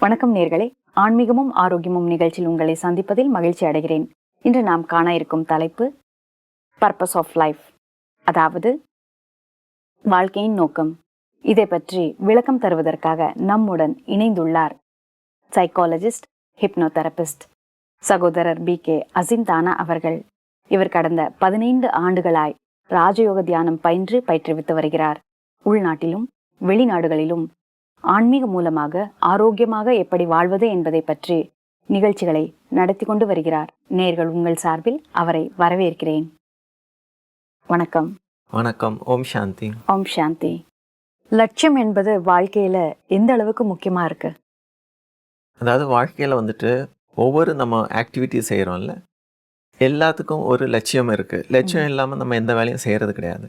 வணக்கம் நேர்களே, ஆன்மீகமும் ஆரோக்கியமும் நிகழ்ச்சியில் உங்களை சந்திப்பதில் மகிழ்ச்சி அடைகிறேன். இன்று நாம் காண இருக்கும் தலைப்பு பர்பஸ் ஆஃப் லைஃப், அதாவது வாழ்க்கையின் நோக்கம். இதை பற்றி விளக்கம் தருவதற்காக நம்முடன் இணைந்துள்ளார் சைக்காலஜிஸ்ட், ஹிப்னோதெரபிஸ்ட் சகோதரர் BK அசிந்தானா அவர்கள். இவர் கடந்த 15 ஆண்டுகளாய் ராஜயோக தியானம் பயிற்றுவித்து வருகிறார். உள்நாட்டிலும் வெளிநாடுகளிலும் ஆன்மீக மூலமாக ஆரோக்கியமாக எப்படி வாழ்வது என்பதை பற்றி நிகழ்ச்சிகளை நடத்தி கொண்டு வருகிறார். நேர்கள் உங்கள் சார்பில் அவரை வரவேற்கிறேன். வணக்கம். வணக்கம். ஓம் சாந்தி. ஓம் சாந்தி. லட்சியம் என்பது வாழ்க்கையில எந்த அளவுக்கு முக்கியமா இருக்கு? அதாவது வாழ்க்கையில் வந்துட்டு ஒவ்வொரு நம்ம ஆக்டிவிட்டி செய்கிறோம்ல, எல்லாத்துக்கும் ஒரு லட்சியம் இருக்குது. லட்சியம் இல்லாமல் நம்ம எந்த வேலையும் செய்கிறது கிடையாது.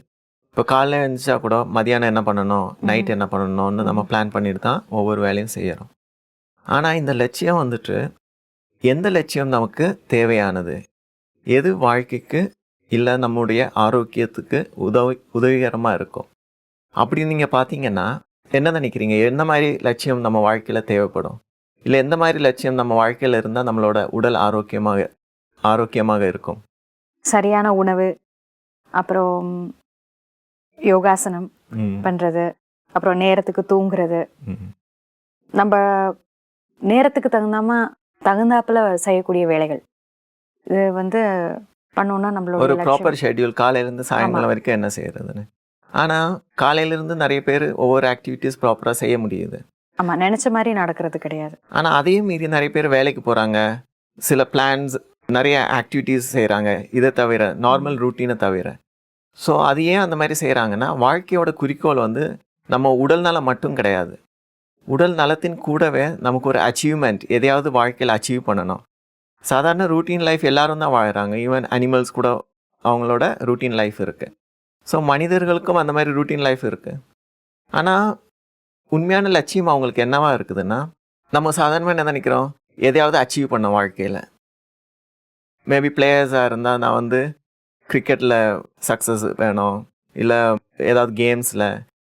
இப்போ காலையில் எழுந்துச்சா கூட மதியானம் என்ன பண்ணணும், நைட் என்ன பண்ணணும்னு நம்ம பிளான் பண்ணிட்டு தான் ஒவ்வொரு வேலையும் செய்கிறோம். ஆனால் இந்த லட்சியம் வந்துட்டு எந்த லட்சியம் நமக்கு தேவையானது, எது வாழ்க்கைக்கு இல்லை நம்முடைய ஆரோக்கியத்துக்கு உதவிகரமாக இருக்கும் அப்படின்னு நீங்கள் பார்த்தீங்கன்னா என்ன நினைக்கிறீங்க? என்ன மாதிரி லட்சியம் நம்ம வாழ்க்கையில் தேவைப்படும்? இல்லை எந்த மாதிரி லட்சியம் நம்ம வாழ்க்கையில் இருந்தால் நம்மளோட உடல் ஆரோக்கியமாக இருக்கும்? சரியான உணவு, அப்புறம் யோகாசனம் பண்றது, அப்புறம் நேரத்துக்கு தூங்குறது, நம்ம நேரத்துக்கு தகுந்தாப்புல செய்யக்கூடிய வேலைகள், இது பண்ணோம்னா நம்மளோட ஒரு ப்ராப்பர் ஷெட்யூல், காலையிலேருந்து சாயங்காலம் வரைக்கும் என்ன செய்யறதுன்னு. ஆனால் காலையிலேருந்து நிறைய பேர் ஒவ்வொரு ஆக்டிவிட்டீஸ் ப்ராப்பராக செய்ய முடியுது. ஆமாம், நினச்ச மாதிரி நடக்கிறது கிடையாது. ஆனால் அதையும் மீறி நிறைய பேர் வேலைக்கு போகிறாங்க, சில பிளான்ஸ், நிறைய ஆக்டிவிட்டீஸ் செய்கிறாங்க, இதை தவிர நார்மல் ரூட்டீனை தவிர. ஸோ அது ஏன் அந்த மாதிரி செய்கிறாங்கன்னா, வாழ்க்கையோட குறிக்கோள் நம்ம உடல் நலம் மட்டும் கிடையாது. உடல் நலத்தின் கூடவே நமக்கு ஒரு அச்சீவ்மெண்ட், எதையாவது வாழ்க்கையில் அச்சீவ் பண்ணணும். சாதாரண ரூட்டீன் லைஃப் எல்லாரும் தான் வாழ்கிறாங்க. ஈவன் அனிமல்ஸ் கூட அவங்களோட ரூட்டீன் லைஃப் இருக்குது. ஸோ மனிதர்களுக்கும் அந்த மாதிரி ரூட்டீன் லைஃப் இருக்குது. ஆனால் உண்மையான லட்சியம் அவங்களுக்கு என்னவா இருக்குதுன்னா, நம்ம சாதாரணமாக என்ன நினைக்கிறோம், எதையாவது அச்சீவ் பண்ண வாழ்க்கையில். மேபி பிளேயர்ஸாக இருந்தால் நான் கிரிக்கெட்டில் சக்ஸஸ் வேணும், இல்லை ஏதாவது கேம்ஸில்,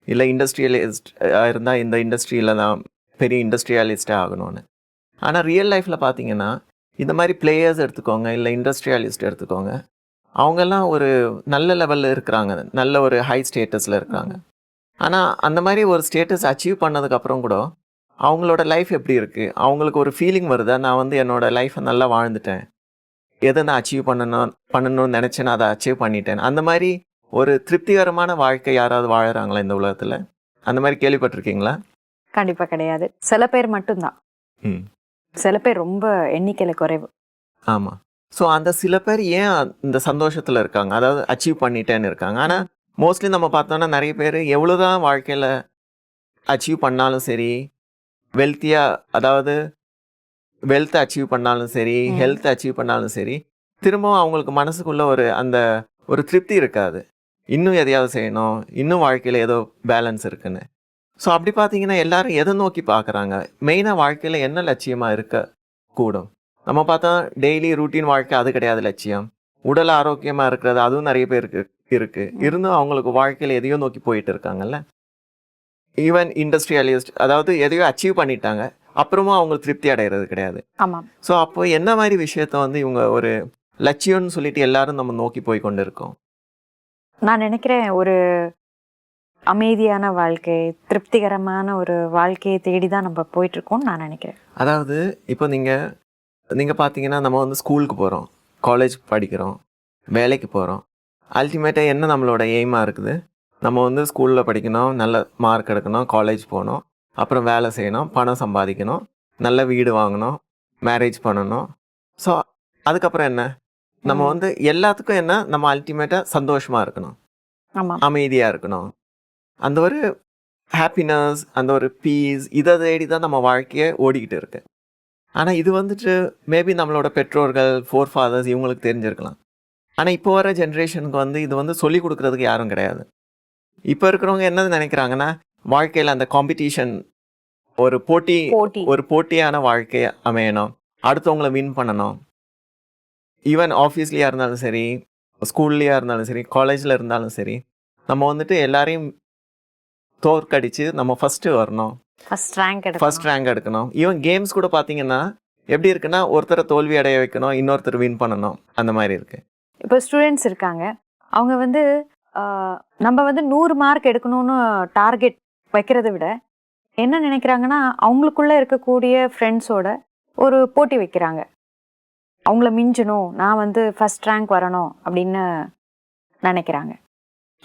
இல்லை இண்டஸ்ட்ரியலிஸ்டாக இருந்தால் இந்த இண்டஸ்ட்ரியில் நான் பெரிய இண்டஸ்ட்ரியலிஸ்டாக ஆகணும்னு. ஆனால் ரியல் லைஃப்பில் பார்த்தீங்கன்னா இந்த மாதிரி பிளேயர்ஸ் எடுத்துக்கோங்க, இல்லை இண்டஸ்ட்ரியலிஸ்ட் எடுத்துக்கோங்க, அவங்கெல்லாம் ஒரு நல்ல லெவலில் இருக்கிறாங்க, நல்ல ஒரு ஹை ஸ்டேட்டஸில் இருக்கிறாங்க. ஆனால் அந்த மாதிரி ஒரு ஸ்டேட்டஸ் அச்சீவ் பண்ணதுக்கப்புறம் கூட அவங்களோட லைஃப் எப்படி இருக்குது, அவங்களுக்கு ஒரு ஃபீலிங் வருதா, நான் என்னோடய லைஃப்பை நல்லா வாழ்ந்துட்டேன், எதை நான் அச்சீவ் பண்ணணும்னு நினச்சேன்னு அதை அச்சீவ் பண்ணிட்டேன், அந்த மாதிரி ஒரு திருப்திகரமான வாழ்க்கை யாராவது வாழறாங்களா இந்த உலகத்தில்? அந்த மாதிரி கேள்விப்பட்டிருக்கீங்களா? கண்டிப்பாக கிடையாது. சில பேர் மட்டும்தான். சில பேர் ரொம்ப எண்ணிக்கையில் குறைவு. ஆமாம். ஸோ அந்த சில பேர் ஏன் இந்த சந்தோஷத்தில் இருக்காங்க, அதாவது அச்சீவ் பண்ணிட்டேன்னு இருக்காங்க. ஆனால் மோஸ்ட்லி நம்ம பார்த்தோன்னா நிறைய பேர் எவ்வளோதான் வாழ்க்கையில் அச்சீவ் பண்ணாலும் சரி, வெல்த் அச்சீவ் பண்ணாலும் சரி, ஹெல்த் அச்சீவ் பண்ணாலும் சரி, திரும்பவும் அவங்களுக்கு மனசுக்குள்ள ஒரு திருப்தி இருக்காது. இன்னும் எதையாவது செய்யணும், இன்னும் வாழ்க்கையில் ஏதோ பேலன்ஸ் இருக்குன்னு. ஸோ அப்படி பார்த்தீங்கன்னா எல்லாரும் எதை நோக்கி பார்க்குறாங்க, மெயினாக வாழ்க்கையில் என்ன லட்சியமாக இருக்கக்கூடும்? நம்ம பார்த்தா டெய்லி ரூட்டீன் வாழ்க்கை அது கிடையாது லட்சியம். உடல் ஆரோக்கியமாக இருக்கிறது அதுவும் நிறைய பேருக்கு இருக்குது. இருந்தும் அவங்களுக்கு வாழ்க்கையில் எதையோ நோக்கி போயிட்டு இருக்காங்கல்ல. ஈவன் இண்டஸ்ட்ரியலிஸ்ட், அதாவது எதையோ அச்சீவ் பண்ணிட்டாங்க, அப்புறமா அவங்க திருப்தி அடைகிறது கிடையாது. ஆமாம். ஸோ அப்போ என்ன மாதிரி விஷயத்த இவங்க ஒரு லட்சியம்னு சொல்லிட்டு எல்லாரும் நம்ம நோக்கி போய் கொண்டு இருக்கோம்? நான் நினைக்கிறேன், ஒரு அமைதியான வாழ்க்கை, திருப்திகரமான ஒரு வாழ்க்கையை தேடி தான் நம்ம போயிட்டு இருக்கோம்னு நான் நினைக்கிறேன். அதாவது இப்போ நீங்கள் பார்த்தீங்கன்னா நம்ம ஸ்கூலுக்கு போகிறோம், காலேஜ் படிக்கிறோம், வேலைக்கு போகிறோம். அல்டிமேட்டாக என்ன நம்மளோட எய்மாக இருக்குது? நம்ம ஸ்கூலில் படிக்கணும், நல்ல மார்க் எடுக்கணும், காலேஜ் போகணும், அப்புறம் வேலை செய்யணும், பணம் சம்பாதிக்கணும், நல்ல வீடு வாங்கணும், மேரேஜ் பண்ணணும். ஸோ அதுக்கப்புறம் என்ன? நம்ம எல்லாத்துக்கும் என்ன, நம்ம அல்டிமேட்டாக சந்தோஷமாக இருக்கணும், அமைதியாக இருக்கணும், அந்த ஒரு ஹாப்பினஸ், அந்த ஒரு பீஸ், இதை தேடி தான் நம்ம வாழ்க்கையை ஓடிக்கிட்டு இருக்கு. ஆனால் இது மேபி நம்மளோட பெற்றோர்கள், ஃபோர் ஃபாதர்ஸ் இவங்களுக்கு தெரிஞ்சிருக்கலாம். ஆனால் இப்போ வர ஜென்ரேஷனுக்கு இது சொல்லிக் கொடுக்குறதுக்கு யாரும் கிடையாது. இப்போ இருக்கிறவங்க என்ன நினைக்கிறாங்கன்னா, வாழ்க்கையில் அந்த காம்படிஷன், ஒரு போட்டியான வாழ்க்கை அமையணும், அடுத்தவங்களை வின் பண்ணணும். ஈவன் ஆஃபீஸ்லேயா இருந்தாலும் சரி, ஸ்கூல்லையா இருந்தாலும் சரி, காலேஜில் இருந்தாலும் சரி, நம்ம எல்லாரையும் தோற்கடிச்சு நம்ம ஃபஸ்ட்டு வரணும், ஃபர்ஸ்ட் ரேங்க் எடுக்கணும். ஈவன் கேம்ஸ் கூட பார்த்தீங்கன்னா எப்படி இருக்குன்னா ஒருத்தரை தோல்வி அடைய வைக்கணும், இன்னொருத்தர் வின் பண்ணணும், அந்த மாதிரி இருக்கு. இப்போ ஸ்டூடெண்ட்ஸ் இருக்காங்க, அவங்க வந்து நம்ம வந்து 100 மார்க் எடுக்கணும்னு டார்கெட் வைக்கிறத விட என்ன நினைக்கிறாங்கன்னா அவங்களுக்குள்ள இருக்கக்கூடிய ஃப்ரெண்ட்ஸோட ஒரு போட்டி வைக்கிறாங்க. அவங்கள மிஞ்சணும், நான் வந்து ஃபர்ஸ்ட் ரேங்க் வரணும் அப்படின்னு நினைக்கிறாங்க.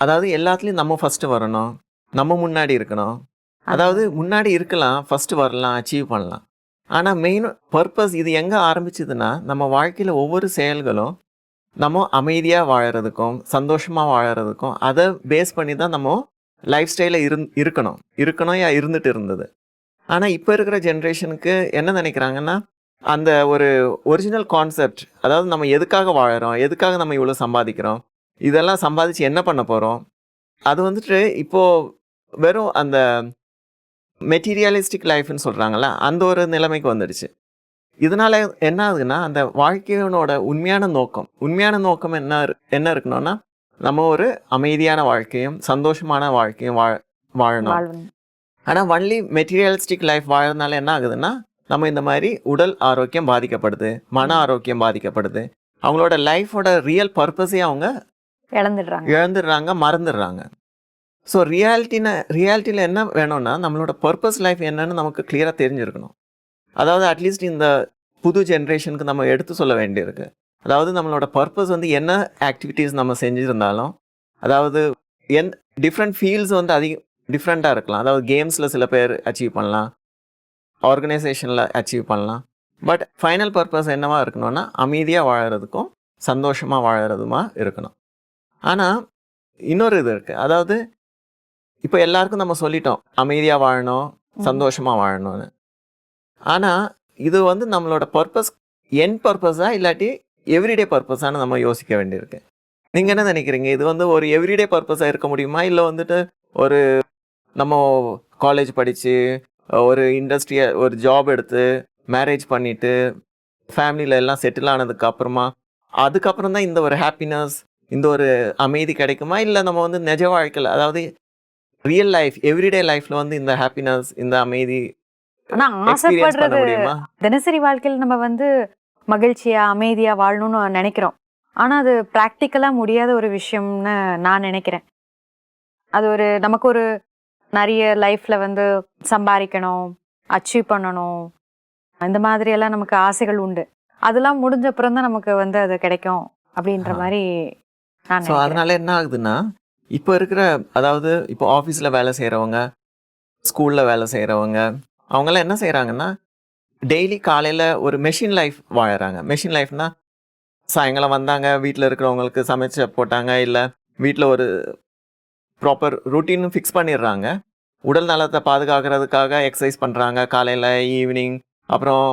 அதாவது எல்லாத்துலேயும் நம்ம ஃபஸ்ட்டு வரணும், நம்ம முன்னாடி இருக்கணும். அதாவது முன்னாடி இருக்கலாம், ஃபஸ்ட்டு வரலாம், அச்சீவ் பண்ணலாம். ஆனால் மெயின் பர்பஸ் இது எங்கே ஆரம்பிச்சதுன்னா நம்ம வாழ்க்கையில் ஒவ்வொரு செயல்களும் நம்ம அமைதியாக வாழறதுக்கும் சந்தோஷமாக வாழறதுக்கும் அதை பேஸ் பண்ணி தான் நம்ம லைஃப் ஸ்டைலில் இருக்கணும் இருந்துட்டு இருந்தது. ஆனால் இப்போ இருக்கிற ஜென்ரேஷனுக்கு என்ன நினைக்கிறாங்கன்னா அந்த ஒரு ஒரிஜினல் கான்செப்ட், அதாவது நம்ம எதுக்காக வாழறோம், எதுக்காக நம்ம இவ்வளோ சம்பாதிக்கிறோம், இதெல்லாம் சம்பாதிச்சு என்ன பண்ண போகிறோம், அது வந்துட்டு இப்போது வெறும் அந்த மெட்டீரியலிஸ்டிக் லைஃப்னு சொல்கிறாங்கல்ல, அந்த ஒரு நிலைமைக்கு வந்துடுச்சு. இதனால் என்ன ஆகுதுன்னா அந்த வாழ்க்கையோட உண்மையான நோக்கம் என்ன இருக்கணும்னா நம்ம ஒரு அமைதியான வாழ்க்கையும் சந்தோஷமான வாழ்க்கையும் வாழணும். ஆனால் ஒன்லி மெட்டீரியலிஸ்டிக் லைஃப் வாழறதுனால என்ன ஆகுதுன்னா நம்ம இந்த மாதிரி உடல் ஆரோக்கியம் பாதிக்கப்படுது, மன ஆரோக்கியம் பாதிக்கப்படுது, அவங்களோட லைஃபோட ரியல் பர்பஸே அவங்க இழந்துடுறாங்க, மறந்துடுறாங்க. ஸோ ரியாலிட்டியில் என்ன வேணும்னா நம்மளோட பர்பஸ் லைஃப் என்னன்னு நமக்கு கிளியராக தெரிஞ்சிருக்கணும். அதாவது அட்லீஸ்ட் இந்த புது ஜென்ரேஷனுக்கு நம்ம எடுத்து சொல்ல வேண்டியிருக்கு. அதாவது நம்மளோட பர்பஸ் வந்து என்ன ஆக்டிவிட்டீஸ் நம்ம செஞ்சுருந்தாலும், அதாவது டிஃப்ரெண்ட் ஃபீல்ட்ஸ் வந்து டிஃப்ரெண்ட்டாக இருக்கலாம். அதாவது கேம்ஸில் சில பேர் அச்சீவ் பண்ணலாம், ஆர்கனைசேஷனில் அச்சீவ் பண்ணலாம். பட் ஃபைனல் பர்பஸ் என்னவா இருக்கணும்னா அமைதியாக வாழறதுக்கும் சந்தோஷமாக வாழறதுமா இருக்கணும். ஆனால் இன்னொரு இது இருக்குது, அதாவது இப்போ எல்லாருக்கும் நம்ம சொல்லிட்டோம் அமைதியாக வாழணும், சந்தோஷமாக வாழணும்னு. ஆனால் இது வந்து நம்மளோட பர்பஸ் பர்பஸா இல்லாட்டி எவ்ரிடே பர்பஸானு நம்ம யோசிக்க வேண்டியிருக்கு. நீங்கள் என்ன நினைக்கிறீங்க? இது வந்து ஒரு எவ்ரிடே பர்பஸாக இருக்க முடியுமா, இல்லை வந்துட்டு ஒரு நம்ம காலேஜ் படித்து ஒரு இண்டஸ்ட்ரியை ஒரு ஜாப் எடுத்து மேரேஜ் பண்ணிவிட்டு ஃபேமிலியில் எல்லாம் செட்டில் ஆனதுக்கு அதுக்கப்புறம் தான் இந்த ஒரு ஹாப்பினஸ், இந்த ஒரு அமைதி கிடைக்குமா, இல்லை நம்ம வந்து நிஜ வாழ்க்கையில் அதாவது ரியல் லைஃப் எவ்ரிடே லைஃப்பில் வந்து இந்த ஹாப்பினஸ் இந்த அமைதி ஆசைப்படுறது தினசரி வாழ்க்கையில் நம்ம வந்து மகிழ்ச்சியா அமைதியா வாழணும்னு நினைக்கிறோம். ஆனா அது பிராக்டிக்கலா முடியாத ஒரு விஷயம்னு நான் நினைக்கிறேன். அது ஒரு நமக்கு ஒரு நிறைய லைஃப்ல வந்து சம்பாதிக்கணும், அச்சீவ் பண்ணணும், இந்த மாதிரி எல்லாம் நமக்கு ஆசைகள் உண்டு. அதெல்லாம் முடிஞ்ச அப்புறம் தான் நமக்கு வந்து அது கிடைக்கும் அப்படின்ற மாதிரி நான் ஸோ அதனால என்ன ஆகுதுன்னா இப்போ இருக்கிற அதாவது இப்போ ஆஃபீஸில் வேலை செய்கிறவங்க, ஸ்கூலில் வேலை செய்கிறவங்க, அவங்கெல்லாம் என்ன செய்கிறாங்கன்னா டெய்லி காலையில் ஒரு மெஷின் லைஃப் வாழறாங்க. மெஷின் லைஃப்னா சாயங்காலம் வந்தாங்க, வீட்டில் இருக்கிறவங்களுக்கு சமைச்சு போட்டாங்க, இல்லை வீட்டில் ஒரு ப்ராப்பர் ரூட்டீன் ஃபிக்ஸ் பண்ணிடுறாங்க. உடல் நலத்தை பாதுகாக்கிறதுக்காக எக்ஸசைஸ் பண்ணுறாங்க காலையில் ஈவினிங், அப்புறம்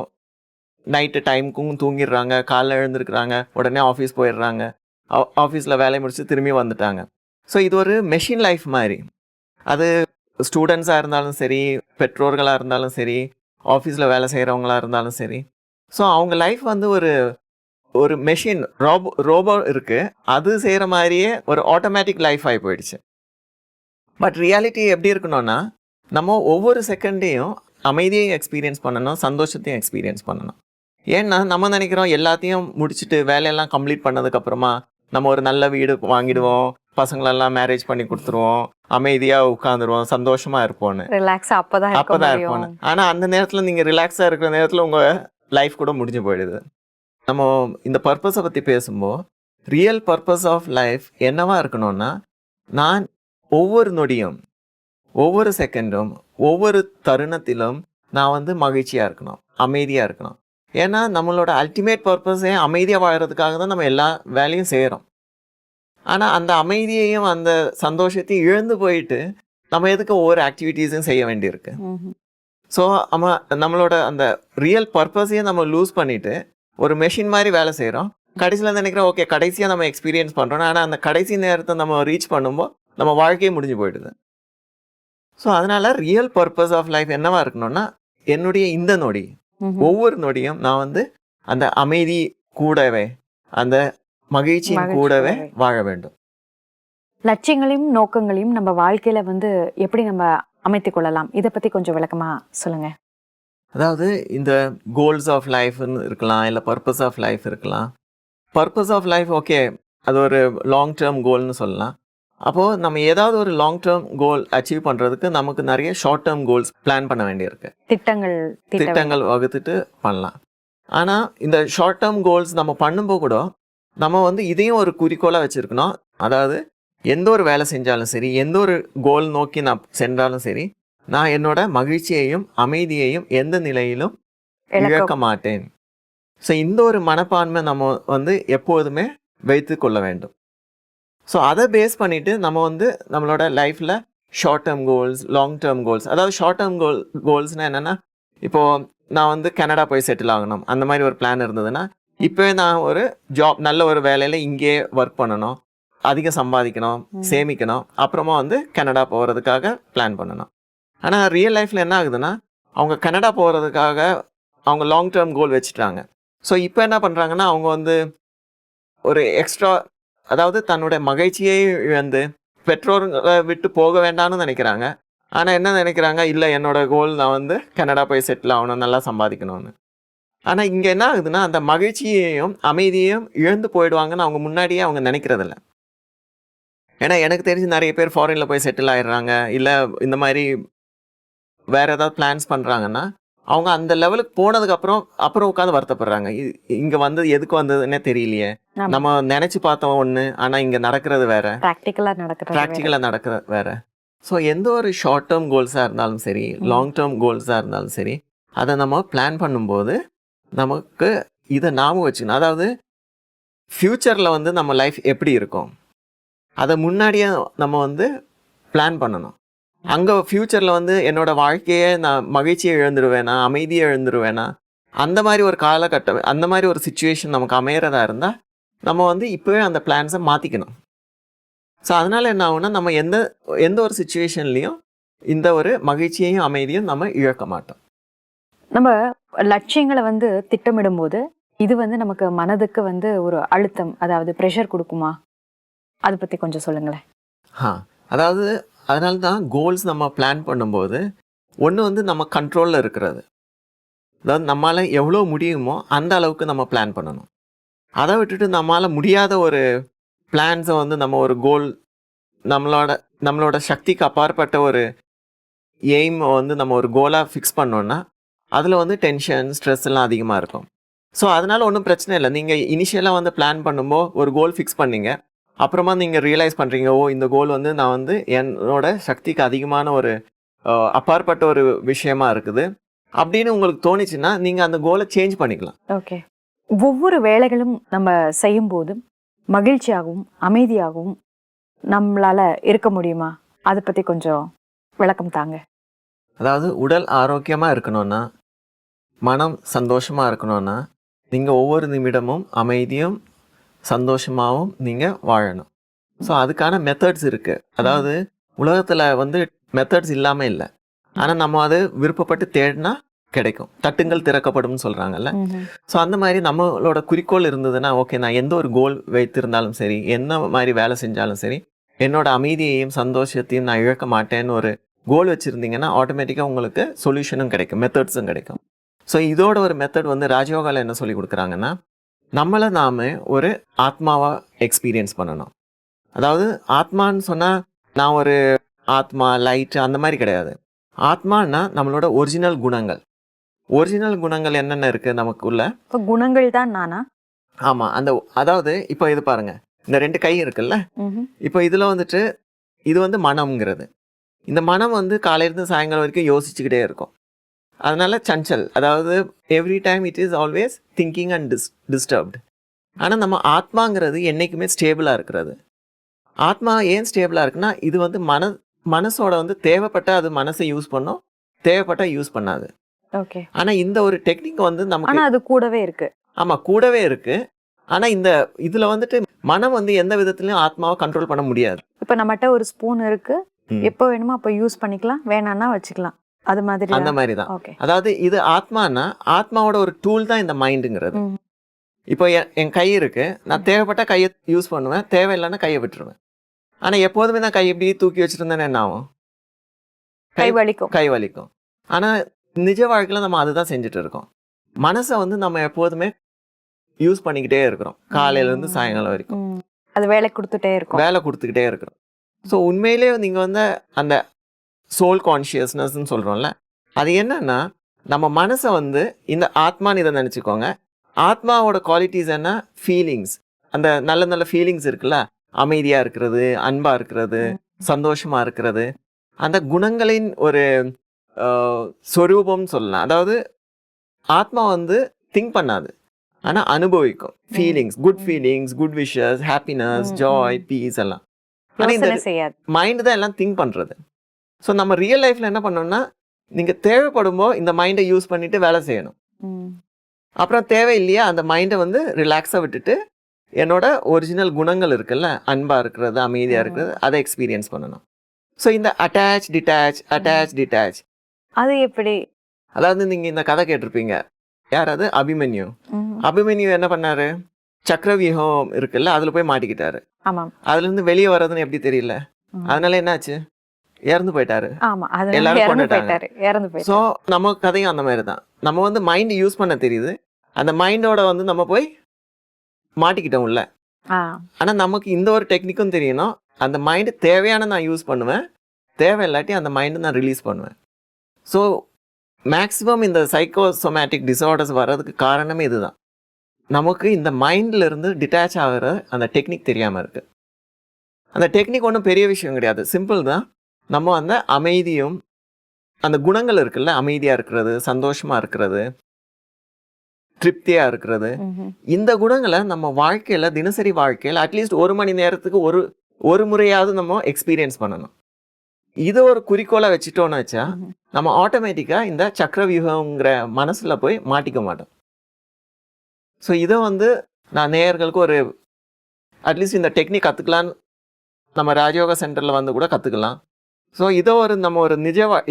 நைட்டு டைமுக்கும் தூங்கிடுறாங்க, காலைல எழுந்திருக்கிறாங்க, உடனே ஆஃபீஸ் போயிடுறாங்க, ஆஃபீஸில் வேலையை முடிச்சு திரும்பி வந்துட்டாங்க. ஸோ இது ஒரு மெஷின் லைஃப் மாதிரி. அது ஸ்டூடெண்ட்ஸாக இருந்தாலும் சரி, பெற்றோர்களாக இருந்தாலும் சரி, ஆஃபீஸில் வேலை செய்கிறவங்களா இருந்தாலும் சரி. ஸோ அவங்க லைஃப் வந்து ஒரு மெஷின் ரோபோ இருக்குது, அது செய்கிற மாதிரியே ஒரு ஆட்டோமேட்டிக் லைஃப் ஆகி போயிடுச்சு. பட் ரியாலிட்டி எப்படி இருக்கணும்னா நம்ம ஒவ்வொரு செகண்டையும் அமைதியையும் எக்ஸ்பீரியன்ஸ் பண்ணணும், சந்தோஷத்தையும் எக்ஸ்பீரியன்ஸ் பண்ணணும். ஏன்னா நம்ம நினைக்கிறோம் எல்லாத்தையும் முடிச்சுட்டு வேலையெல்லாம் கம்ப்ளீட் பண்ணதுக்கப்புறமா நம்ம ஒரு நல்ல வீடு வாங்கிடுவோம், பசங்களெல்லாம் மேரேஜ் பண்ணி கொடுத்துருவோம், அமைதியாக உட்காந்துருவோம், சந்தோஷமாக இருப்போன்னு, அப்போதான் இருப்போன்னு. ஆனால் அந்த நேரத்தில் நீங்கள் ரிலாக்ஸாக இருக்கிற நேரத்தில் உங்கள் லைஃப் கூட முடிஞ்சு போயிடுது. நம்ம இந்த பர்பஸை பற்றி பேசும்போது ரியல் பர்பஸ் ஆஃப் லைஃப் என்னவா இருக்கணும்னா நான் ஒவ்வொரு நொடியும், ஒவ்வொரு செகண்டும், ஒவ்வொரு தருணத்திலும் நான் வந்து மகிழ்ச்சியாக இருக்கணும், அமைதியாக இருக்கணும். ஏன்னா நம்மளோட அல்டிமேட் பர்பஸே அமைதியாக வாழறதுக்காக தான் நம்ம எல்லா வேலையும் செய்கிறோம். ஆனால் அந்த அமைதியையும் அந்த சந்தோஷத்தையும் இழந்து போயிட்டு நம்ம எதுக்கு ஒவ்வொரு ஆக்டிவிட்டீஸும் செய்ய வேண்டியிருக்கு. ஸோ நம்மளோட அந்த ரியல் பர்பஸையும் நம்ம லூஸ் பண்ணிவிட்டு ஒரு மெஷின் மாதிரி வேலை செய்கிறோம். கடைசியில் நினைக்கிறோம் ஓகே கடைசியாக நம்ம எக்ஸ்பீரியன்ஸ் பண்ணுறோம், ஆனால் அந்த கடைசி நேரத்தை நம்ம ரீச் பண்ணும்போது நம்ம வாழ்க்கையே முடிஞ்சு போயிடுது. ஸோ அதனால் ரியல் பர்பஸ் ஆஃப் லைஃப் என்னவா இருக்கணும்னா என்னுடைய இந்த நொடி, ஒவ்வொரு நொடியும் நான் வந்து அந்த அமைதி கூடவே அந்த மகிழ்ச்சியின் கூடவே வாழ வேண்டும். லட்சியங்களையும் நோக்கங்களையும் நம்ம வாழ்க்கையில வந்து எப்படி நம்ம அமைத்துக் கொள்ளலாம், இதை பத்தி கொஞ்சம் விளக்கமா சொல்லுங்க. அதாவது இந்த கோல்ஸ் ஆஃப் லைஃப்னு இருக்கலாம், இல்லை பர்பஸ் ஆஃப் லைஃப் இருக்கலாம். பர்பஸ் ஆஃப் லைஃப் ஓகே, அது ஒரு லாங் டேர்ம் கோல்னு சொல்லலாம். அப்போது நம்ம ஏதாவது ஒரு லாங் டேர்ம் கோல் அச்சீவ் பண்ணுறதுக்கு நமக்கு நிறைய ஷார்ட் டேர்ம் கோல்ஸ் பிளான் பண்ண வேண்டியிருக்கு. திட்டங்கள் வகுத்துட்டு பண்ணலாம். ஆனால் இந்த ஷார்ட் டேர்ம் கோல்ஸ் நம்ம பண்ணும்போது கூட நம்ம வந்து இதையும் ஒரு குறிக்கோளாக வச்சுருக்கணும். அதாவது எந்த ஒரு வேலை செஞ்சாலும் சரி, எந்த ஒரு கோல் நோக்கி நான் சென்றாலும் சரி, நான் என்னோட மகிழ்ச்சியையும் அமைதியையும் எந்த நிலையிலும் இழக்க மாட்டேன். ஸோ இந்த ஒரு மனப்பான்மை நம்ம வந்து எப்போதுமே வைத்து கொள்ள வேண்டும். ஸோ அதை பேஸ் பண்ணிவிட்டு நம்ம வந்து நம்மளோட லைஃப்பில் short term goals, long term goals, அதாவது ஷார்ட் டேர்ம் கோல்ஸ்னால் என்னென்னா, இப்போது நான் வந்து கனடா போய் செட்டில் ஆகணும் அந்த மாதிரி ஒரு பிளான் இருந்ததுன்னா, இப்போவே நான் ஒரு ஜாப் நல்ல ஒரு வேலையில் இங்கேயே ஒர்க் பண்ணணும், அதிகம் சம்பாதிக்கணும், சேமிக்கணும், அப்புறமா வந்து கனடா போகிறதுக்காக பிளான் பண்ணணும். ஆனால் ரியல் லைஃப்பில் என்ன ஆகுதுன்னா, அவங்க கனடா போகிறதுக்காக அவங்க லாங் டேர்ம் கோல் வச்சுட்டாங்க. ஸோ இப்போ என்ன பண்ணுறாங்கன்னா, அவங்க வந்து ஒரு எக்ஸ்ட்ரா, அதாவது தன்னுடைய மகிழ்ச்சியை இழந்து பெற்றோர்களை விட்டு போக வேண்டாம்னு நினைக்கிறாங்க. ஆனால் என்ன நினைக்கிறாங்க, இல்லை என்னோடய கோல் நான் வந்து கனடா போய் செட்டில் ஆகணும், நல்லா சம்பாதிக்கணும்னு. ஆனால் இங்கே என்ன ஆகுதுன்னா, அந்த மகிழ்ச்சியையும் அமைதியையும் இழந்து போயிடுவாங்கன்னு அவங்க முன்னாடியே அவங்க நினைக்கிறதில்ல. ஏன்னா எனக்கு தெரிஞ்சு நிறைய பேர் ஃபாரினில் போய் செட்டில் ஆகிடுறாங்க, இல்லை இந்த மாதிரி வேறு ஏதாவது பிளான்ஸ் பண்ணுறாங்கன்னா, அவங்க அந்த லெவலுக்கு போனதுக்கப்புறம் உட்காந்து வருத்தப்படுறாங்க. இங்கே வந்து எதுக்கு வந்ததுன்னே தெரியலையே, நம்ம நினச்சி பார்த்தோம் ஒன்று, ஆனால் இங்கே நடக்கிறது வேறு, ப்ராக்டிக்கலாக நடக்கிறது வேறு. ஸோ எந்த ஒரு ஷார்ட் டேர்ம் கோல்ஸாக இருந்தாலும் சரி, லாங் டேர்ம் கோல்ஸாக இருந்தாலும் சரி, அதை நம்ம பிளான் பண்ணும்போது நமக்கு இதை ஞாபகம் வச்சுக்கணும். அதாவது ஃப்யூச்சரில் வந்து நம்ம லைஃப் எப்படி இருக்கும் அதை முன்னாடியே நம்ம வந்து பிளான் பண்ணணும். அங்கே ஃப்யூச்சரில் வந்து என்னோடய வாழ்க்கையே நான் மகிழ்ச்சியை இழந்துடுவேனா, அமைதியை இழந்துடுவேனா, அந்த மாதிரி ஒரு காலகட்டம், அந்த மாதிரி ஒரு சுச்சுவேஷன் நமக்கு அமையிறதா இருந்தால் நம்ம வந்து இப்போவே அந்த பிளான்ஸை மாற்றிக்கணும். ஸோ அதனால் என்ன ஆகும்னா, நம்ம எந்த ஒரு சுச்சுவேஷன்லேயும் இந்த ஒரு மகிழ்ச்சியையும் அமைதியும் நம்ம இழக்க மாட்டோம். நம்ம லட்சியங்களை வந்து திட்டமிடும் போது இது வந்து நமக்கு மனதுக்கு வந்து ஒரு அழுத்தம், அதாவது ப்ரெஷர் கொடுக்குமா? அதை பற்றி கொஞ்சம் சொல்லுங்களேன். அதாவது அதனால தான் கோல்ஸ் நம்ம பிளான் பண்ணும்போது ஒன்று வந்து நம்ம கண்ட்ரோலில் இருக்கிறது, அதாவது நம்மளால் எவ்வளோ முடியுமோ அந்த அளவுக்கு நம்ம பிளான் பண்ணணும். அதை விட்டுட்டு நம்மளால் முடியாத ஒரு பிளான்ஸை வந்து நம்ம ஒரு கோல், நம்மளோட சக்திக்கு அப்பாற்பட்ட ஒரு எய்ம் வந்து நம்ம ஒரு கோலாக ஃபிக்ஸ் பண்ணோன்னா அதில் வந்து டென்ஷன், ஸ்ட்ரெஸ் எல்லாம் அதிகமாக இருக்கும். ஸோ அதனால் ஒன்றும் பிரச்சனை இல்லை. நீங்கள் இனிஷியலாக வந்து பிளான் பண்ணும்போது ஒரு கோல் ஃபிக்ஸ் பண்ணிங்க, அப்புறமா நீங்கள் ரியலைஸ் பண்ணுறீங்க, ஓ இந்த கோல் வந்து நான் வந்து என்னோட சக்திக்கு அதிகமான ஒரு அப்பாற்பட்ட ஒரு விஷயமா இருக்குது அப்படின்னு உங்களுக்கு தோணிச்சுன்னா நீங்கள் அந்த கோலை சேஞ்ச் பண்ணிக்கலாம். ஓகே. ஒவ்வொரு வேலைகளும் நம்ம செய்யும்போது மகிழ்ச்சியாகவும் அமைதியாகவும் நம்மளால் இருக்க முடியுமா? அதை பற்றி கொஞ்சம் விளக்கம் தாங்க. அதாவது உடல் ஆரோக்கியமாக இருக்கணும்னா, மனம் சந்தோஷமாக இருக்கணும்னா, நீங்கள் ஒவ்வொரு நிமிடமும் அமைதியும் சந்தோஷமாகவும் நீங்கள் வாழணும். ஸோ அதுக்கான மெத்தட்ஸ் இருக்குது. அதாவது உலகத்தில் வந்து மெத்தட்ஸ் இல்லாமல் இல்லை, ஆனால் நம்ம அது விருப்பப்பட்டு தேடினா கிடைக்கும். தட்டுங்கள் திறக்கப்படும்னு சொல்கிறாங்கல்ல. ஸோ அந்த மாதிரி நம்மளோட குறிக்கோள் இருந்ததுன்னா, ஓகே நான் எந்த ஒரு கோல் வைத்திருந்தாலும் சரி, என்ன மாதிரி வேலை செஞ்சாலும் சரி, என்னோட அமைதியையும் சந்தோஷத்தையும் நான் இழக்க மாட்டேன்னு ஒரு கோல் வச்சுருந்தீங்கன்னா ஆட்டோமேட்டிக்காக உங்களுக்கு சொல்யூஷனும் கிடைக்கும், மெத்தட்ஸும் கிடைக்கும். ஸோ இதோட ஒரு மெத்தட் வந்து ராஜயோகாவில் என்ன சொல்லி கொடுக்குறாங்கன்னா, நம்மளை நாம் ஒரு ஆத்மாவாக எக்ஸ்பீரியன்ஸ் பண்ணணும். அதாவது ஆத்மான்னு சொன்னால் நான் ஒரு ஆத்மா, லைட்டு அந்த மாதிரி கிடையாது. ஆத்மானா நம்மளோட ஒரிஜினல் குணங்கள் என்னென்ன இருக்குது நமக்குள்ள. இப்போ குணங்கள் தான் நானா? ஆமாம். அதாவது இப்போ இது பாருங்கள், இந்த 2 கை இருக்குல்ல, இப்போ இதில் வந்துட்டு இது வந்து மனம்ங்கிறது. இந்த மனம் வந்து காலையிலேருந்து சாயங்காலம் வரைக்கும் யோசிச்சுக்கிட்டே இருக்கும். அதனால சஞ்சல், அதாவது every time it is always thinking and disturbed. ஆனால் நம்ம ஆத்மாங்கிறது என்றைக்குமே ஸ்டேபிளாக இருக்கிறது. ஆத்மா ஏன் ஸ்டேபிளாக இருக்குன்னா, இது வந்து மனசோட வந்து தேவைப்பட்டால் அது மனசை யூஸ் பண்ணும், தேவைப்பட்டால் யூஸ் பண்ணாது. ஓகே. ஆனால் இந்த ஒரு டெக்னிக் வந்து நமக்கு அது கூடவே இருக்கு. ஆமாம், கூடவே இருக்கு. ஆனால் இதில் வந்துட்டு மனம் வந்து எந்த விதத்துலையும் ஆத்மாவை கண்ட்ரோல் பண்ண முடியாது. இப்போ நம்மகிட்ட ஒரு ஸ்பூன் இருக்கு, எப்போ வேணுமோ அப்போ யூஸ் பண்ணிக்கலாம், வேணான்னா வச்சுக்கலாம். அது மாதிரி அந்த மாதிரி தான். அதாவது இது ஆத்மானா, ஆத்மாவோட ஒரு டூல் தான் இந்த மைண்டுங்கிறது. இப்போ என் கை இருக்கு, நான் தேவைப்பட்ட கையை யூஸ் பண்ணுவேன், தேவையில்லைன்னா கையை விட்டுருவேன். ஆனால் எப்போதுமே நான் கை இப்படி தூக்கி வச்சுட்டு இருந்தேன்னா என்ன ஆகும்? கை வலிக்கும். கை வலிக்கும். ஆனால் நிஜ வாழ்க்கையில் நம்ம அதுதான் செஞ்சுட்டு இருக்கோம். மனசை வந்து நம்ம எப்போதுமே யூஸ் பண்ணிக்கிட்டே இருக்கிறோம், காலையிலேருந்து சாயங்காலம் வரைக்கும். அது வேலை கொடுத்துட்டே இருக்கும், வேலை கொடுத்துக்கிட்டே இருக்கிறோம். ஸோ உண்மையிலேயே நீங்கள் வந்து அந்த சோல் கான்ஷியஸ்னஸ்ன்னு சொல்கிறோம்ல, அது என்னன்னா நம்ம மனசை வந்து இந்த ஆத்மான்னு இதை நினச்சிக்கோங்க. ஆத்மாவோட குவாலிட்டிஸ் என்ன? ஃபீலிங்ஸ். அந்த நல்ல நல்ல ஃபீலிங்ஸ் இருக்குல்ல, அமைதியாக இருக்கிறது, அன்பாக இருக்கிறது, சந்தோஷமாக இருக்கிறது, அந்த குணங்களின் ஒரு சொரூபம்னு சொல்லலாம். அதாவது ஆத்மா வந்து திங்க் பண்ணாது, ஆனால் அனுபவிக்கும். Feelings, good feelings, good wishes, happiness, joy, peace எல்லாம். ஆனால் இந்த மைண்டு தான் எல்லாம் திங்க் பண்ணுறது. ஸோ நம்ம ரியல் லைஃப்பில் என்ன பண்ணோம்னா, நீங்கள் தேவைப்படும்போ இந்த மைண்டை யூஸ் பண்ணிட்டு வேலை செய்யணும். அப்புறம் தேவை இல்லையா அந்த மைண்டை வந்து ரிலாக்ஸாக விட்டுட்டு என்னோட ஒரிஜினல் குணங்கள் இருக்குல்ல, அன்பாக இருக்கிறது, அமைதியாக இருக்கிறது, அதை எக்ஸ்பீரியன்ஸ் பண்ணணும். ஸோ இந்த அட்டாச் டிட்டாச் அது எப்படி? அதாவது நீங்கள் இந்த கதை கேட்டிருப்பீங்க, யாராவது அபிமன்யு. அபிமன்யு என்ன பண்ணாரு? சக்கரவியூகம் இருக்குல்ல, அதில் போய் மாட்டிக்கிட்டாரு. அதுலேருந்து வெளியே வர்றதுன்னு எப்படி தெரியல, அதனால என்னாச்சு? இறந்து போயிட்டாரு. எல்லாரும் கொண்டுட்டாங்க. ஸோ நம்ம கதையும் அந்த மாதிரி தான். நம்ம வந்து மைண்ட் யூஸ் பண்ண தெரியுது, அந்த மைண்டோட வந்து நம்ம போய் மாட்டிக்கிட்டோம் உள்ள. ஆனால் நமக்கு இந்த ஒரு டெக்னிக்கும் தெரியணும், அந்த மைண்டு தேவையான நான் யூஸ் பண்ணுவேன், தேவை இல்லாட்டி அந்த மைண்டை நான் ரிலீஸ் பண்ணுவேன். ஸோ மேக்ஸிமம் இந்த சைக்கோசோமேட்டிக் டிஸார்டர்ஸ் வர்றதுக்கு காரணமே இதுதான். நமக்கு இந்த மைண்டில் இருந்து டிட்டாச் ஆகிற அந்த டெக்னிக் தெரியாமல் இருக்குது. அந்த டெக்னிக் ஒன்றும் பெரிய விஷயம் கிடையாது, சிம்பிள் தான். நம்ம அந்த அமைதியும் அந்த குணங்கள் இருக்குல்ல, அமைதியாக இருக்கிறது, சந்தோஷமாக இருக்கிறது, திருப்தியாக இருக்கிறது, இந்த குணங்களை நம்ம வாழ்க்கையில், தினசரி வாழ்க்கையில் அட்லீஸ்ட் 1 மணி நேரத்துக்கு ஒரு முறையாவது நம்ம எக்ஸ்பீரியன்ஸ் பண்ணணும். இதை ஒரு குறிக்கோளாக வச்சுட்டோன்னு வச்சா நம்ம ஆட்டோமேட்டிக்காக இந்த சக்கரவியூகங்கிற மனசில் போய் மாட்டிக்க மாட்டோம். ஸோ இதை வந்து நான் நேயர்களுக்கு ஒரு அட்லீஸ்ட் இந்த டெக்னிக் கற்றுக்கலான்னு நம்ம ராஜயோகா சென்டரில் வந்து கூட கற்றுக்கலாம். ஸோ இதை நம்ம ஒரு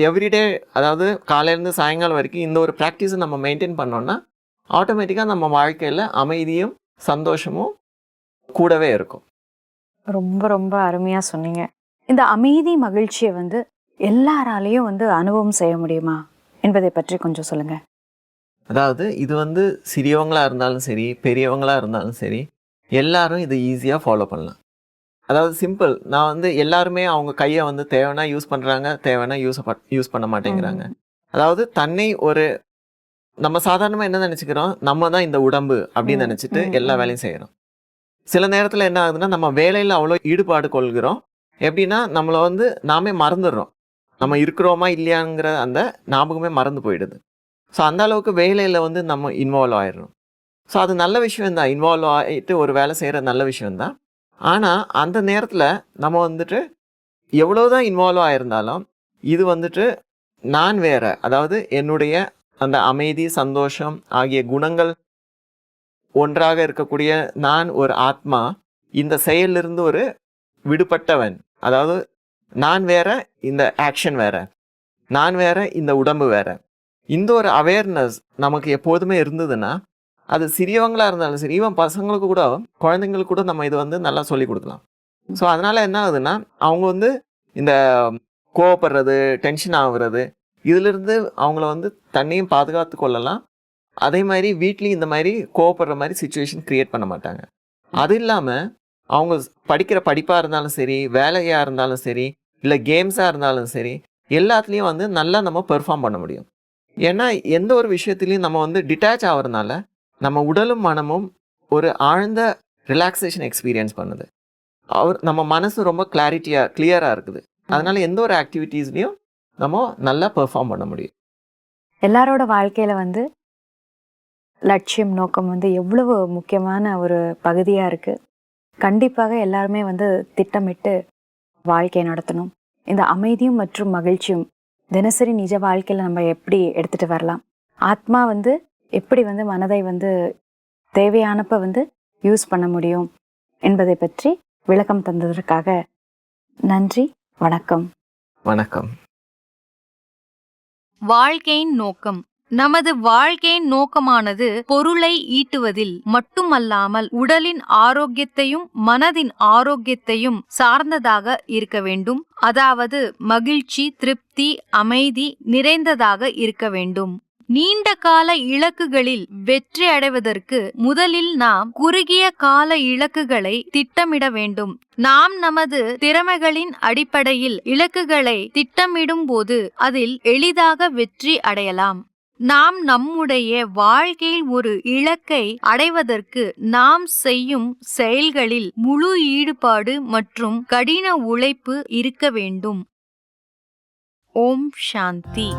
எவ்ரிடே, அதாவது காலையிலேருந்து சாயங்காலம் வரைக்கும் இந்த ஒரு ப்ராக்டிஸை நம்ம மெயின்டைன் பண்ணோம்னா ஆட்டோமேட்டிக்காக நம்ம வாழ்க்கையில் அமைதியும் சந்தோஷமும் கூடவே இருக்கும். ரொம்ப ரொம்ப அருமையாக சொன்னீங்க. இந்த அமைதி மகிழ்ச்சியை வந்து எல்லாராலையும் வந்து அனுபவம் செய்ய முடியுமா என்பதை பற்றி கொஞ்சம் சொல்லுங்க. அதாவது இது வந்து சிறியவங்களா இருந்தாலும் சரி, பெரியவங்களா இருந்தாலும் சரி, எல்லாரும் இது ஈஸியாக ஃபாலோ பண்ணலாம். அதாவது சிம்பிள். நான் வந்து எல்லாருமே அவங்க கையை வந்து தேவைன்னா யூஸ் பண்ணுறாங்க, தேவைன்னா யூஸ் பண்ண மாட்டேங்கிறாங்க. அதாவது தன்னை ஒரு நம்ம சாதாரணமாக என்ன நினச்சிக்கிறோம், நம்ம தான் இந்த உடம்பு அப்படின்னு நினச்சிட்டு எல்லா வேலையும் செய்கிறோம். சில நேரத்தில் என்ன ஆகுதுன்னா, நம்ம வேலையில் அவ்வளோ ஈடுபாடு கொள்கிறோம். எப்படின்னா நம்மளை வந்து நாமே மறந்துடுறோம், நம்ம இருக்கிறோமா இல்லையாங்கிற அந்த ஞாபகமே மறந்து போயிடுது. ஸோ அந்த அளவுக்கு வேலையில் வந்து நம்ம இன்வால்வ் ஆயிடுறோம். ஸோ அது நல்ல விஷயந்தான், இன்வால்வ் ஆகிட்டு ஒரு வேலை செய்கிற நல்ல விஷயந்தான். ஆனால் அந்த நேரத்தில் நம்ம வந்துட்டு எவ்வளோதான் இன்வால்வ் ஆகிருந்தாலும் இது வந்துட்டு நான் வேற, அதாவது என்னுடைய அந்த அமைதி, சந்தோஷம் ஆகிய குணங்கள் ஒன்றாக இருக்கக்கூடிய நான் ஒரு ஆத்மா, இந்த செயலிலிருந்து ஒரு விடுபட்டவன். அதாவது நான் வேற, இந்த ஆக்ஷன் வேற, நான் வேற, இந்த உடம்பு வேற. இந்த ஒரு அவேர்னஸ் நமக்கு எப்போதுமே இருந்ததுன்னா, அது சிறியவங்களாக இருந்தாலும் சரி, ஈவன் பசங்களுக்கு கூட, குழந்தைங்களுக்கு கூட நம்ம இது வந்து நல்லா சொல்லி கொடுக்கலாம். ஸோ அதனால் என்ன ஆகுதுன்னா, அவங்க வந்து இந்த கோவப்படுறது, டென்ஷன் ஆகுறது, இதிலிருந்து அவங்கள வந்து தன்னையும் பாதுகாத்து கொள்ளலாம். அதே மாதிரி வீட்லேயும் இந்த மாதிரி கோவப்படுற மாதிரி சுச்சுவேஷன் க்ரியேட் பண்ண மாட்டாங்க. அது இல்லாமல் அவங்க படிக்கிற படிப்பாக இருந்தாலும் சரி, வேலையாக இருந்தாலும் சரி, இல்லை கேம்ஸாக இருந்தாலும் சரி, எல்லாத்துலேயும் வந்து நல்லா நம்ம பெர்ஃபார்ம் பண்ண முடியும். ஏன்னா எந்த ஒரு விஷயத்துலையும் நம்ம வந்து டிட்டாச் ஆகிறதுனால நம்ம உடலும் மனமும் ஒரு ஆழ்ந்த ரிலாக்ஸேஷன் எக்ஸ்பீரியன்ஸ் பண்ணுது. நம்ம மனசு ரொம்ப கிளியராக இருக்குது. அதனால எந்த ஒரு ஆக்டிவிட்டீஸ்லையும் நம்ம நல்லா பெர்ஃபார்ம் பண்ண முடியும். எல்லாரோட வாழ்க்கையில் வந்து லட்சியம், நோக்கம் வந்து எவ்வளவு முக்கியமான ஒரு பகுதியாக இருக்குது. கண்டிப்பாக எல்லாருமே வந்து திட்டமிட்டு வாழ்க்கையை நடத்தணும். இந்த அமைதியும் மற்றும் மகிழ்ச்சியும் தினசரி நிஜ வாழ்க்கையில் நம்ம எப்படி எடுத்துகிட்டு வரலாம், ஆத்மா வந்து எப்படி வந்து மனதை வந்து தேவையானப்ப வந்து யூஸ் பண்ண முடியும் என்பதை பற்றி விளக்கம் தந்ததற்காக நன்றி. வணக்கம். வணக்கம். வாழ்க்கையின் நோக்கம் நமது வாழ்க்கையின் நோக்கமானது பொருளை ஈட்டுவதில் மட்டுமல்லாமல் உடலின் ஆரோக்கியத்தையும் மனதின் ஆரோக்கியத்தையும் சார்ந்ததாக இருக்க வேண்டும். அதாவது மகிழ்ச்சி, திருப்தி, அமைதி நிறைந்ததாக இருக்க வேண்டும். நீண்ட கால இலக்குகளில் வெற்றி அடைவதற்கு முதலில் நாம் குறுகிய கால இலக்குகளை திட்டமிட வேண்டும். நாம் நமது திறமைகளின் அடிப்படையில் இலக்குகளை திட்டமிடும் போது அதில் எளிதாக வெற்றி அடையலாம். நாம் நம்முடைய வாழ்க்கையில் ஒரு இலக்கை அடைவதற்கு நாம் செய்யும் செயல்களில் முழு ஈடுபாடு மற்றும் கடின உழைப்பு இருக்க வேண்டும். ஓம் சாந்தி.